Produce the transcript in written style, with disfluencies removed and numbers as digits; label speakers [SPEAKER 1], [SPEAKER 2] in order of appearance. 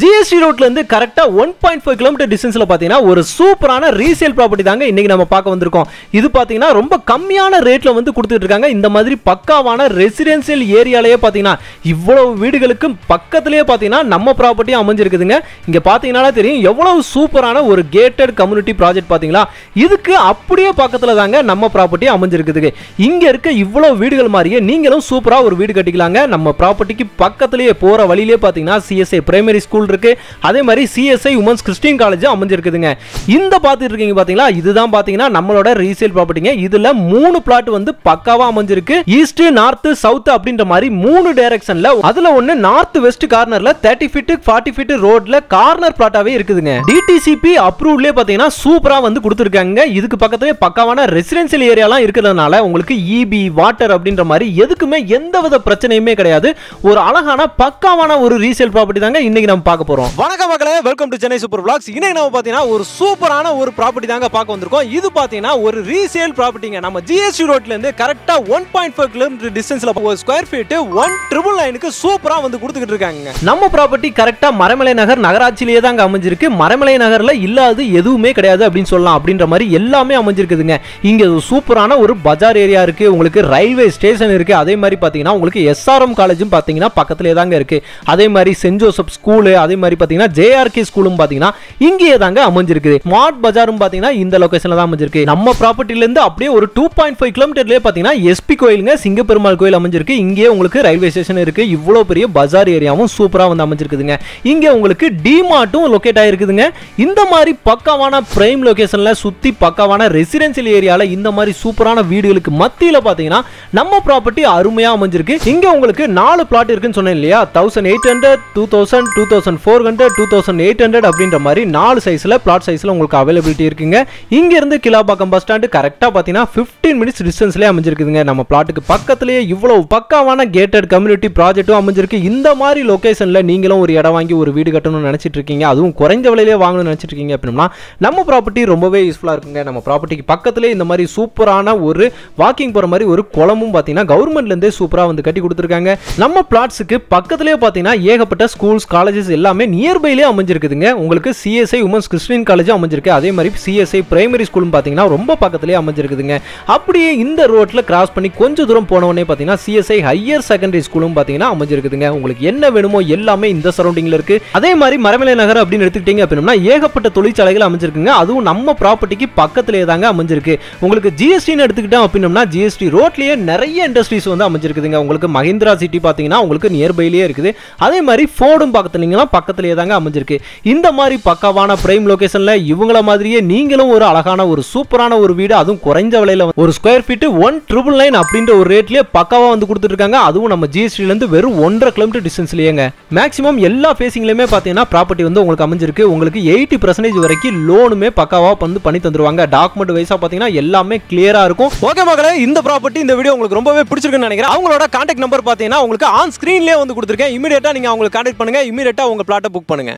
[SPEAKER 1] GST ரோட்ல இருந்து கரெக்டா 1.5 கிலோமீட்டர் டிஸ்டன்ஸ்ல பாத்தீங்கன்னா ஒரு சூப்பரான ரீசேல் ப்ராப்பர்ட்டி தாங்க இன்னைக்கு நம்ம பார்க்க வந்திருக்கோம். இது பாத்தீங்கன்னா ரொம்ப கம்மியான ரேட்ல வந்து கொடுத்துட்டு இருக்காங்க. இந்த மாதிரி பக்காவான ரெசிடென்சியல் ஏரியாலயே பாத்தீங்கன்னா இவ்வளவு வீடுகளுக்கு பக்கத்திலேயே பாத்தீங்கன்னா நம்ம ப்ராப்பர்ட்டி அமைஞ்சிருக்குதுங்க. இங்க பாத்தீங்கன்னா தெரியும் எவ்வளவு சூப்பரான ஒரு கேட்டட் கம்யூனிட்டி ப்ராஜெக்ட் பாத்தீங்களா. இதுக்கு அப்படியே பக்கத்துல தாங்க நம்ம ப்ராப்பர்ட்டி அமைஞ்சிருக்குதுங்க. இங்க இருக்க இவ்வளவு வீடுகள் மாதிரியே நீங்களும் சூப்பரா ஒரு வீடு கட்டிக்கலாங்க. நம்ம ப்ராப்பர்ட்டிக்கு பக்கத்திலேயே போற வழியிலே பாத்தீங்கன்னா சிஎஸ்ஐ பிரைமரி ஸ்கூல் இருக்கு. அதே மாதிரி சிஎஸ்ஐ உமன்ஸ் கிறிஸ்டியன் காலேஜ் அமைஞ்சிருக்குதுங்க. இந்த பாத்துட்டு இருக்கீங்க பாத்தீங்களா, இதுதான் பாத்தீங்கன்னா நம்மளோட ரீசேல் ப்ராப்பர்ட்டிங்க. இதுல 3 பிளாட் வந்து பக்காவா அமைஞ்சிருக்கு. ஈஸ்ட், நார்த், சவுத் அப்படின்ற மாதிரி 3 டைரக்ஷன்ல. அதுல ஒன்னு நார்த் வெஸ்ட் கார்னர்ல 30 ஃபீட் 40 ஃபீட் ரோட்ல கார்னர் பிளாட்டாவே இருக்குதுங்க. டிடிசிபி அப்ரூவ்ட்லயே பாத்தீங்கன்னா சூப்பரா வந்து கொடுத்திருக்காங்க. இதுக்கு பக்கத்துலயே பக்காவான ரெசிடென்சியல் ஏரியாலாம் இருக்கிறதுனால உங்களுக்கு இபி வாட்டர் அப்படின்ற மாதிரி எதுக்குமே எந்தவித பிரச்சனையுமே கிடையாது. ஒரு அழகான பக்காவான ஒரு ரீசேல் ப்ராப்பர்ட்டி தாங்க இன்னைக்கு நம்ம பார்க்க போறோம். வணக்கம் மக்களே, welcome to Chennai super vlogs. இன்னைக்கு நம்ம பாத்தீங்கன்னா ஒரு சூப்பரான ஒரு ப்ராப்பர்ட்டி தாங்க பார்க்க வந்திருக்கோம். இது பாத்தீங்கன்னா ஒரு ரீசேல் ப்ராப்பர்ட்டிங்க. நம்ம ஜிஎஸ்டி ரோட்ல இருந்து கரெக்ட்டா 1.5 கிலோமீட்டர் டிஸ்டன்ஸ்ல ஒரு ஸ்கொயர் ஃபீட் 1,999க்கு சூப்பரா வந்து கொடுத்துக்கிட்டு இருக்காங்க. நம்ம ப்ராப்பர்ட்டி கரெக்ட்டா மரமலை நகர் நகராட்சியிலேயே தாங்க அமைஞ்சிருக்கு. மரமலை நகர்ல இல்லாது எதுவுமே கிடையாது அப்படின்னு சொல்லலாம். அப்படின்ற மாதிரி எல்லாமே அமைஞ்சிருக்குதுங்க. இங்க சூப்பரான ஒரு பஜார் ஏரியா இருக்கு, உங்களுக்கு ரயில்வே ஸ்டேஷன் இருக்கு. அதே மாதிரி பாத்தீங்கன்னா உங்களுக்கு எஸ்ஆர்எம் காலேஜும் பாத்தீங்கன்னா பக்கத்திலே தாங்க இருக்கு. அதே மாதிரி சென்ட் ஜோசப் ஸ்கூல், அதே மாதிரி பாத்தீங்கன்னா ஜேஆர்கே ஸ்கூலும் பாத்தீங்கன்னா இங்கேயே தாங்க அமைஞ்சிருக்கு. ஸ்மார்ட் பஜாரும் பாத்தீங்கன்னா இந்த லொகேஷன்ல தான் அமைஞ்சிருக்கு. நம்ம ப்ராப்பர்ட்டில இருந்து அப்படியே ஒரு 2.5 கிலோமீட்டர்லயே பாத்தீங்கன்னா எஸ்பி கோயிலுங்க, சிங்கப்பெருமாள் கோயில் அமைஞ்சிருக்கு. இங்கே உங்களுக்கு ரயில்வே ஸ்டேஷன் இருக்கு. இவ்வளவு பெரிய பஜார் ஏரியாவும் சூப்பரா வந்து அமைஞ்சிருக்குதுங்க. இங்க உங்களுக்கு டிமார்ட்டும் லொகேட் ஆயிருக்குதுங்க. இந்த மாதிரி பக்காவான பிரைம் லொகேஷன்ல சுத்தி பக்காவான ரெசிடென்சியல் ஏரியால இந்த மாதிரி சூப்பரான வீடுகளுக்கு மத்தியில பாத்தீங்கன்னா நம்ம ப்ராப்பர்ட்டி அருமையா அமைஞ்சிருக்கு. இங்க உங்களுக்கு 4 பிளாட் இருக்குன்னு சொன்னேன் இல்லையா, 1800, 2000, 2400, 2800 அப்படின்ற மாதிரி 4 சைஸ்ல பிளாட் சைஸ்ல உங்களுக்கு அவைலபிலிட்டி இருக்குங்க. இங்க இருந்து கிளாபாக்கம் பஸ் ஸ்டாண்ட் கரெக்டா பாத்தீங்கன்னா 15 மினிட்ஸ் டிஸ்டன்ஸ்லயே அமைஞ்சிருக்குதுங்க. நம்ம பிளாட்டுக்கு பக்கத்திலேயே இவ்வளவு பக்காவான கேட்டட் கம்யூனிட்டி ப்ராஜெக்ட்டும் அமைஞ்சிருக்கு. இந்த மாதிரி லொகேஷன்ல நீங்களும் ஒரு இடம் வாங்கி ஒரு வீடு கட்டணும்னு நினைச்சிட்டு இருக்கீங்க, அதுவும் குறைஞ்ச விலையிலே வாங்கணும்னு நினைச்சிட்டு இருக்கீங்க அப்படின்னா நம்ம ப்ராப்பர்ட்டி ரொம்பவே யூஸ்ஃபுல்லா இருக்குங்க. நம்ம ப்ராப்பர்ட்டிக்கு பக்கத்திலே இந்த மாதிரி சூப்பரான ஒரு வாக்கிங் போற மாதிரி ஒரு குளமும் பாத்தீங்கன்னா கவர்மெண்ட்ல இருந்தே சூப்பரா வந்து கட்டி கொடுத்துருக்காங்க. நம்ம பிளாட்ஸுக்கு பக்கத்திலே பாத்தீங்கன்னா ஏகப்பட்ட ஸ்கூல்ஸ் காலேஜஸ் எல்லாமே நியர்பைலே அமைஞ்சிருக்குதுங்க. உங்களுக்கு சிஎஸ்ஐ உமன்ஸ் கிறிஸ்டியன் காலேஜ் அமைஞ்சிருக்கு. அதே மாதிரி சிஎஸ்ஐ பிரைமரி ஸ்கூலும் பாத்தீங்கன்னா ரொம்ப பக்கத்திலே அமைஞ்சிருக்குதுங்க. அப்படியே இந்த ரோட்ல கிராஸ் பண்ணி கொஞ்சம் தூரம் போன உடனே பாத்தீங்கன்னா சிஎஸ்ஐ ஹையர் செகண்டரி ஸ்கூலும் பாத்தீங்கன்னா அமைஞ்சிருக்குதுங்க. உங்களுக்கு என்ன வேணுமோ எல்லாமே இந்த சரௌண்டிங்ல இருக்கு. அதே மாதிரி மரமலை நகர் அப்படின்னு எடுத்துக்கிட்டீங்க அப்படின்னா ஏகப்பட்ட தொழிற்சாலைகள் அமைஞ்சிருக்குங்க. அதுவும் நம்ம ப்ராப்பர்ட்டிக்கு பக்கத்திலே தாங்க அமைஞ்சிருக்கு. உங்களுக்கு ஜிஎஸ்டின்னு எடுத்துக்கிட்டோம் அப்படின்னா ஜிஎஸ்டி ரோட்லயே நிறைய இண்டஸ்ட்ரீஸ் வந்து அமைஞ்சிருக்குதுங்க. உங்களுக்கு மஹிந்திரா சிட்டி பாத்தீங்கன்னா உங்களுக்கு நியர்பைலேயே இருக்குது. அதே மாதிரி ஃபோர்டும் பக்கத்துலீங்கன்னா பக்கத்திலேயே தாங்க அமைஞ்சிருக்கு. இந்த மாதிரி பக்காவான பிரைம் லொகேஷன்ல இவங்கள மாதிரியே நீங்களும் ஒரு அழகான ஒரு சூப்பரான ஒரு வீடு, அதுவும் குறைஞ்ச விலையில ஒரு ஸ்கொயர் ஃபீட் 1,999 அப்படின்ற ஒரு ரேட்லயே பக்காவா வந்து கொடுத்துட்டு இருக்காங்க. அதுவும் நம்ம ஜிஎஸ்டில இருந்து வெறும் 1.5 கிலோமீட்டர் டிஸ்டன்ஸ்லயேங்க. மேக்ஸிமம் எல்லா ஃபேசிங்லயுமே பாத்தீங்கன்னா ப்ராப்பர்ட்டி வந்து உங்களுக்கு அமைஞ்சிருக்கு. உங்களுக்கு 80% வரைக்கும் லோனுமே பக்காவா வந்து பண்ணி தந்துருவாங்க. டாக்குமெண்ட் வைஸா பாத்தீங்கன்னா எல்லாமே கிளியரா இருக்கும். ஓகே மக்களே, இந்த ப்ராப்பர்ட்டி இந்த வீடியோ உங்களுக்கு ரொம்பவே பிடிச்சிருக்குன்னு நினைக்கிறேன். அவங்களோட கான்டாக்ட் நம்பர் பாத்தீங்கன்னா உங்களுக்கு ஆன் ஸ்கிரீன்லயே வந்து கொடுத்துருக்கேன். இமிடியேட்டா நீங்க அவங்களுக்கு கான்டாக்ட் பண்ணுங்க. இமிடியேட்டா உங்க பிளாட்டை புக் பண்ணுங்க.